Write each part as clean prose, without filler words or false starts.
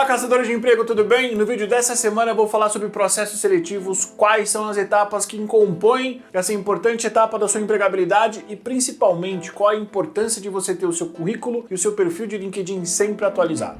caçadores de emprego, tudo bem? No vídeo dessa semana eu vou falar sobre processos seletivos, quais são as etapas que compõem essa importante etapa da sua empregabilidade e principalmente qual a importância de você ter o seu currículo e o seu perfil de LinkedIn sempre atualizado.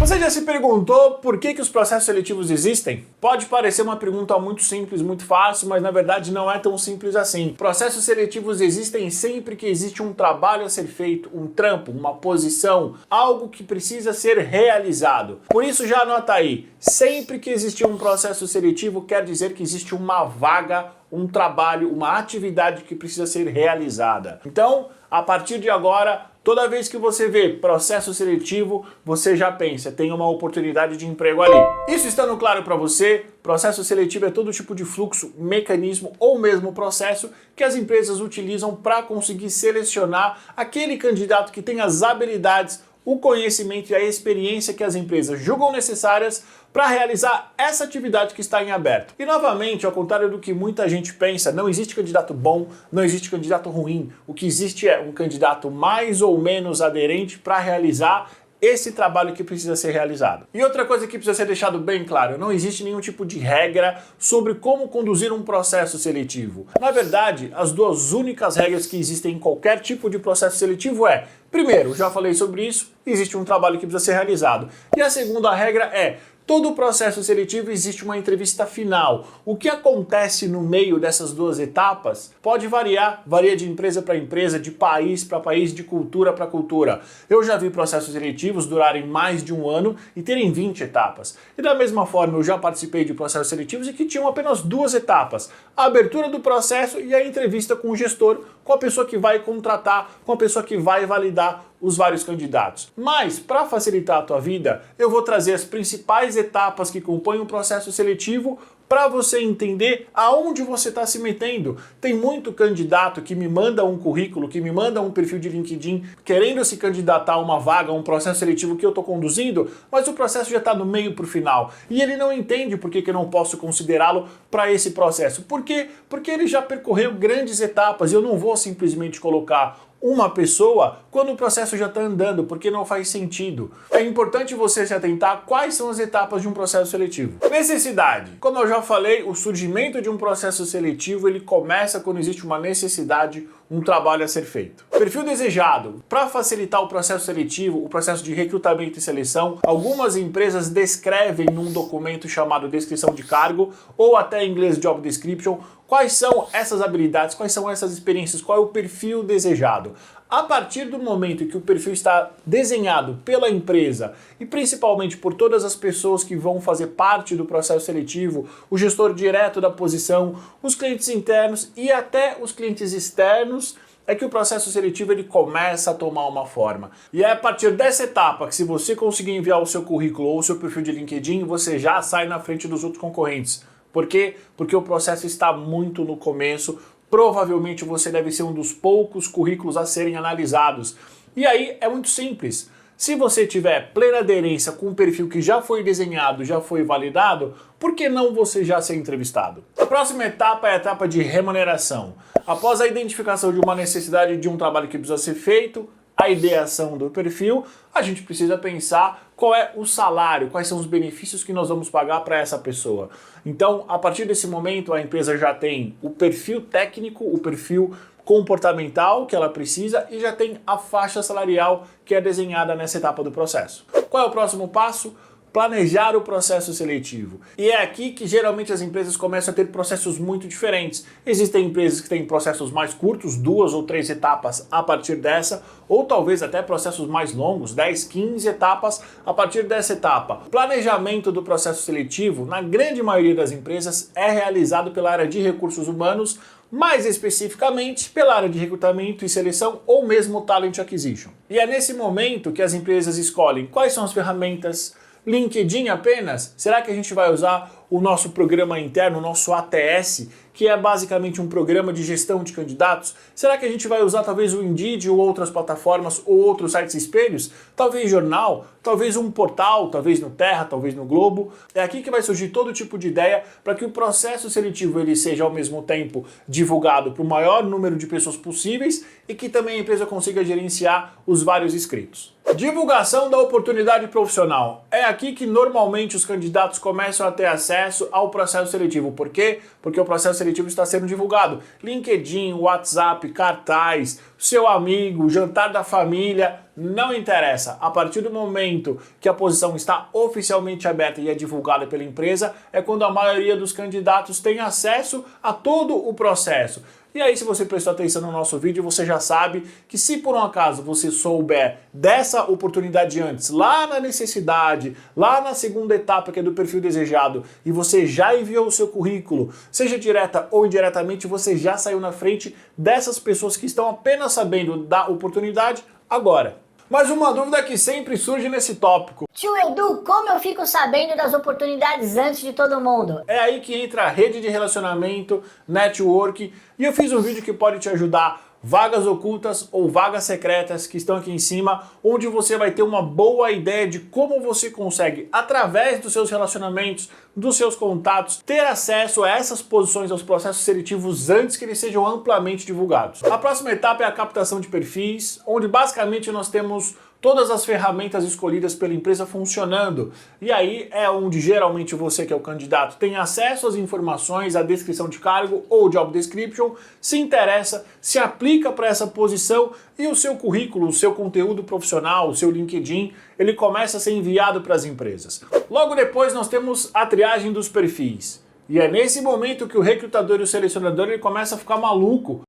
Você já se perguntou por que os processos seletivos existem? Pode parecer uma pergunta muito simples, muito fácil, mas na verdade não é tão simples assim. Processos seletivos existem sempre que existe um trabalho a ser feito, um trampo, uma posição, algo que precisa ser realizado. Por isso já anota aí, sempre que existe um processo seletivo quer dizer que existe uma vaga, um trabalho, uma atividade que precisa ser realizada. Então, a partir de agora, toda vez que você vê processo seletivo, você já pensa, tem uma oportunidade de emprego ali. Isso estando claro para você, processo seletivo é todo tipo de fluxo, mecanismo ou mesmo processo que as empresas utilizam para conseguir selecionar aquele candidato que tem as habilidades, o conhecimento e a experiência que as empresas julgam necessárias para realizar essa atividade que está em aberto. E novamente, ao contrário do que muita gente pensa, não existe candidato bom, não existe candidato ruim. O que existe é um candidato mais ou menos aderente para realizar esse trabalho que precisa ser realizado. E outra coisa que precisa ser deixado bem claro, não existe nenhum tipo de regra sobre como conduzir um processo seletivo. Na verdade, as duas únicas regras que existem em qualquer tipo de processo seletivo é, primeiro, já falei sobre isso, existe um trabalho que precisa ser realizado. E a segunda regra é, todo processo seletivo existe uma entrevista final. O que acontece no meio dessas duas etapas pode variar, varia de empresa para empresa, de país para país, de cultura para cultura. Eu já vi processos seletivos durarem mais de um ano e terem 20 etapas. E da mesma forma eu já participei de processos seletivos e que tinham apenas duas etapas. A abertura do processo e a entrevista com o gestor, com a pessoa que vai contratar, com a pessoa que vai validar os vários candidatos. Mas, para facilitar a tua vida, eu vou trazer as principais etapas que compõem o processo seletivo para você entender aonde você está se metendo. Tem muito candidato que me manda um currículo, que me manda um perfil de LinkedIn querendo se candidatar a uma vaga, a um processo seletivo que eu estou conduzindo, mas o processo já está do meio para o final. E ele não entende por que eu não posso considerá-lo para esse processo. Por quê? Porque ele já percorreu grandes etapas e eu não vou simplesmente colocar uma pessoa quando o processo já está andando, porque não faz sentido. É importante você se atentar a quais são as etapas de um processo seletivo. Necessidade. Como eu já falei, o surgimento de um processo seletivo ele começa quando existe uma necessidade, um trabalho a ser feito. Perfil desejado. Para facilitar o processo seletivo, o processo de recrutamento e seleção, algumas empresas descrevem num documento chamado descrição de cargo, ou até em inglês job description, quais são essas habilidades, quais são essas experiências, qual é o perfil desejado. A partir do momento que o perfil está desenhado pela empresa e principalmente por todas as pessoas que vão fazer parte do processo seletivo, o gestor direto da posição, os clientes internos e até os clientes externos, é que o processo seletivo ele começa a tomar uma forma. E é a partir dessa etapa que se você conseguir enviar o seu currículo ou o seu perfil de LinkedIn, você já sai na frente dos outros concorrentes. Por quê? Porque o processo está muito no começo, provavelmente você deve ser um dos poucos currículos a serem analisados. E aí é muito simples. Se você tiver plena aderência com um perfil que já foi desenhado, já foi validado, por que não você já ser entrevistado? A próxima etapa é a etapa de remuneração. Após a identificação de uma necessidade de um trabalho que precisa ser feito, a ideação do perfil, a gente precisa pensar qual é o salário, quais são os benefícios que nós vamos pagar para essa pessoa. Então, a partir desse momento, a empresa já tem o perfil técnico, o perfil comportamental que ela precisa e já tem a faixa salarial que é desenhada nessa etapa do processo. Qual é o próximo passo? Planejar o processo seletivo. E é aqui que geralmente as empresas começam a ter processos muito diferentes. Existem empresas que têm processos mais curtos, 2 ou 3 etapas a partir dessa, ou talvez até processos mais longos, 10, 15 etapas a partir dessa etapa. O planejamento do processo seletivo, na grande maioria das empresas, é realizado pela área de recursos humanos, mais especificamente pela área de recrutamento e seleção ou mesmo talent acquisition. E é nesse momento que as empresas escolhem quais são as ferramentas, LinkedIn apenas? Será que a gente vai usar o nosso programa interno, o nosso ATS, que é basicamente um programa de gestão de candidatos? Será que a gente vai usar talvez o Indeed ou outras plataformas ou outros sites espelhos? Talvez jornal, talvez um portal, talvez no Terra, talvez no Globo. É aqui que vai surgir todo tipo de ideia para que o processo seletivo ele seja ao mesmo tempo divulgado para o maior número de pessoas possíveis e que também a empresa consiga gerenciar os vários inscritos. Divulgação da oportunidade profissional. É aqui que normalmente os candidatos começam a ter acesso ao processo seletivo. Por quê? Porque o processo seletivo está sendo divulgado. LinkedIn, WhatsApp, cartaz, seu amigo, jantar da família, não interessa. A partir do momento que a posição está oficialmente aberta e é divulgada pela empresa, é quando a maioria dos candidatos tem acesso a todo o processo. E aí, se você prestou atenção no nosso vídeo, você já sabe que se por um acaso você souber dessa oportunidade antes, lá na necessidade, lá na segunda etapa que é do perfil desejado, e você já enviou o seu currículo, seja direta ou indiretamente, você já saiu na frente dessas pessoas que estão apenas sabendo da oportunidade agora. Mas uma dúvida que sempre surge nesse tópico. Tio Edu, como eu fico sabendo das oportunidades antes de todo mundo? É aí que entra a rede de relacionamento, network, e eu fiz um vídeo que pode te ajudar. Vagas ocultas ou vagas secretas que estão aqui em cima, onde você vai ter uma boa ideia de como você consegue, através dos seus relacionamentos, dos seus contatos, ter acesso a essas posições, aos processos seletivos antes que eles sejam amplamente divulgados. A próxima etapa é a captação de perfis, onde basicamente nós temos todas as ferramentas escolhidas pela empresa funcionando. E aí é onde geralmente você, que é o candidato, tem acesso às informações, à descrição de cargo ou job description, se interessa, se aplica para essa posição e o seu currículo, o seu conteúdo profissional, o seu LinkedIn, ele começa a ser enviado para as empresas. Logo depois nós temos a triagem dos perfis. E é nesse momento que o recrutador e o selecionador ele começa a ficar maluco.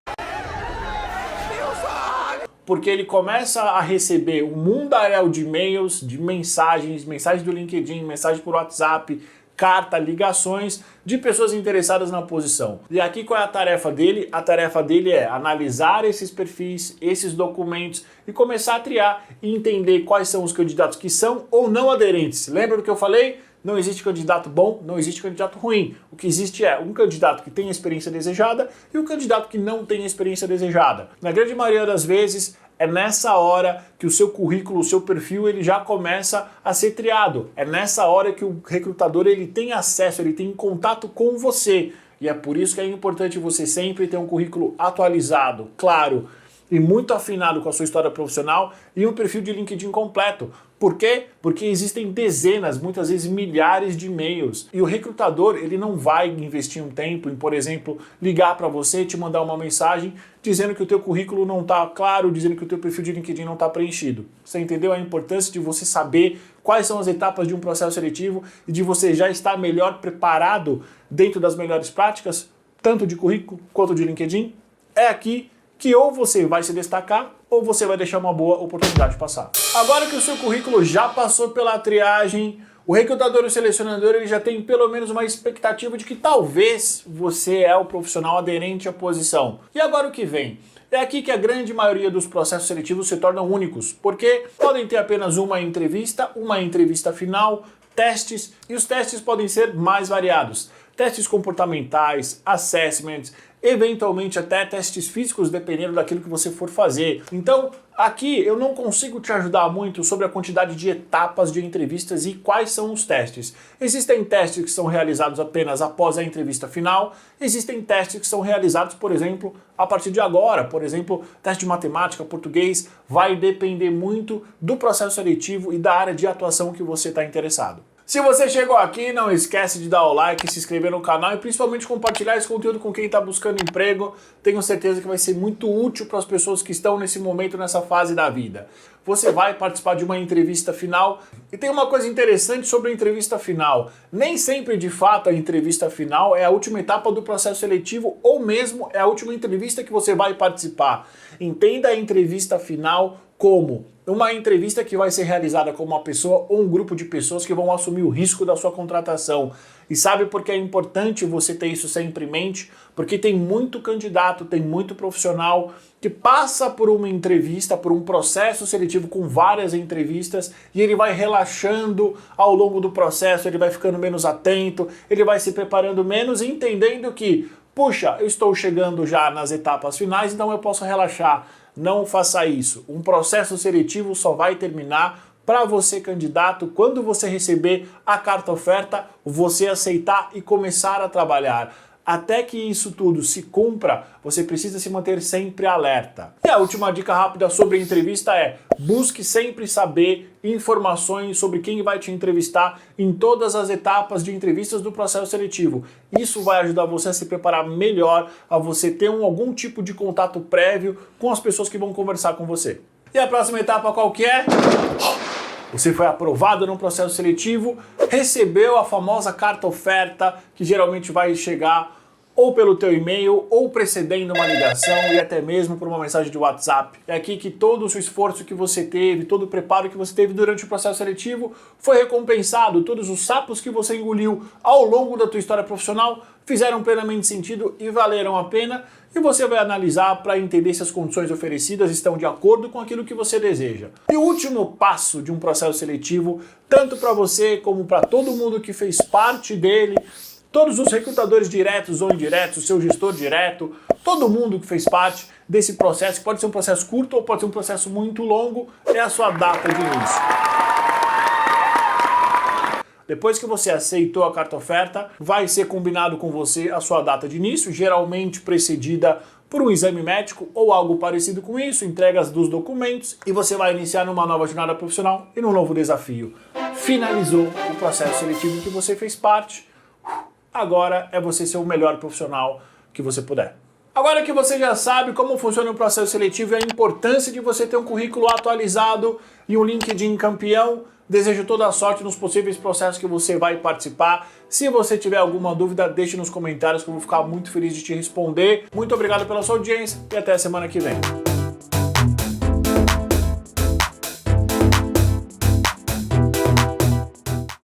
Porque ele começa a receber um mundaréu de e-mails, de mensagens do LinkedIn, mensagem por WhatsApp, carta, ligações de pessoas interessadas na posição. E aqui qual é a tarefa dele? A tarefa dele é analisar esses perfis, esses documentos e começar a triar e entender quais são os candidatos que são ou não aderentes. Lembra do que eu falei? Não existe candidato bom, não existe candidato ruim. O que existe é um candidato que tem a experiência desejada e um candidato que não tem a experiência desejada. Na grande maioria das vezes, é nessa hora que o seu currículo, o seu perfil, ele já começa a ser triado. É nessa hora que o recrutador ele tem acesso, ele tem contato com você. E é por isso que é importante você sempre ter um currículo atualizado, claro, e muito afinado com a sua história profissional e um perfil de LinkedIn completo. Por quê? Porque existem dezenas, muitas vezes milhares de e-mails. E o recrutador, ele não vai investir um tempo em, por exemplo, ligar para você e te mandar uma mensagem dizendo que o teu currículo não está claro, dizendo que o teu perfil de LinkedIn não está preenchido. Você entendeu a importância de você saber quais são as etapas de um processo seletivo e de você já estar melhor preparado dentro das melhores práticas, tanto de currículo quanto de LinkedIn? É aqui que ou você vai se destacar ou você vai deixar uma boa oportunidade passar. Agora que o seu currículo já passou pela triagem, o recrutador e o selecionador ele já tem pelo menos uma expectativa de que talvez você é o profissional aderente à posição. E agora o que vem? É aqui que a grande maioria dos processos seletivos se tornam únicos, porque podem ter apenas uma entrevista final, testes, e os testes podem ser mais variados. Testes comportamentais, assessments, eventualmente até testes físicos, dependendo daquilo que você for fazer. Então, aqui eu não consigo te ajudar muito sobre a quantidade de etapas de entrevistas e quais são os testes. Existem testes que são realizados apenas após a entrevista final, existem testes que são realizados, por exemplo, a partir de agora. Por exemplo, teste de matemática, português, vai depender muito do processo seletivo e da área de atuação que você está interessado. Se você chegou aqui, não esquece de dar o like, se inscrever no canal e principalmente compartilhar esse conteúdo com quem está buscando emprego. Tenho certeza que vai ser muito útil para as pessoas que estão nesse momento, nessa fase da vida. Você vai participar de uma entrevista final e tem uma coisa interessante sobre a entrevista final. Nem sempre, de fato, a entrevista final é a última etapa do processo seletivo ou mesmo é a última entrevista que você vai participar. Entenda a entrevista final como uma entrevista que vai ser realizada com uma pessoa ou um grupo de pessoas que vão assumir o risco da sua contratação. E sabe por que é importante você ter isso sempre em mente? Porque tem muito candidato, tem muito profissional que passa por uma entrevista, por um processo seletivo com várias entrevistas e ele vai relaxando ao longo do processo, ele vai ficando menos atento, ele vai se preparando menos e entendendo que, puxa, eu estou chegando já nas etapas finais, então eu posso relaxar. Não faça isso. Um processo seletivo só vai terminar para você, candidato, quando você receber a carta oferta, você aceitar e começar a trabalhar. Até que isso tudo se cumpra, você precisa se manter sempre alerta. E a última dica rápida sobre a entrevista é: busque sempre saber informações sobre quem vai te entrevistar em todas as etapas de entrevistas do processo seletivo. Isso vai ajudar você a se preparar melhor, a você ter algum tipo de contato prévio com as pessoas que vão conversar com você. E a próxima etapa qual que é? Você foi aprovado no processo seletivo, recebeu a famosa carta oferta, que geralmente vai chegar ou pelo teu e-mail, ou precedendo uma ligação e até mesmo por uma mensagem de WhatsApp. É aqui que todo o seu esforço que você teve, todo o preparo que você teve durante o processo seletivo foi recompensado. Todos os sapos que você engoliu ao longo da tua história profissional fizeram plenamente sentido e valeram a pena. E você vai analisar para entender se as condições oferecidas estão de acordo com aquilo que você deseja. E o último passo de um processo seletivo, tanto para você como para todo mundo que fez parte dele, todos os recrutadores diretos ou indiretos, seu gestor direto, todo mundo que fez parte desse processo, que pode ser um processo curto ou pode ser um processo muito longo, é a sua data de início. Depois que você aceitou a carta oferta, vai ser combinado com você a sua data de início, geralmente precedida por um exame médico ou algo parecido com isso, entregas dos documentos e você vai iniciar numa nova jornada profissional e num novo desafio. Finalizou o processo seletivo que você fez parte, agora é você ser o melhor profissional que você puder. Agora que você já sabe como funciona o processo seletivo e a importância de você ter um currículo atualizado e um LinkedIn campeão, desejo toda a sorte nos possíveis processos que você vai participar. Se você tiver alguma dúvida, deixe nos comentários que eu vou ficar muito feliz de te responder. Muito obrigado pela sua audiência e até a semana que vem.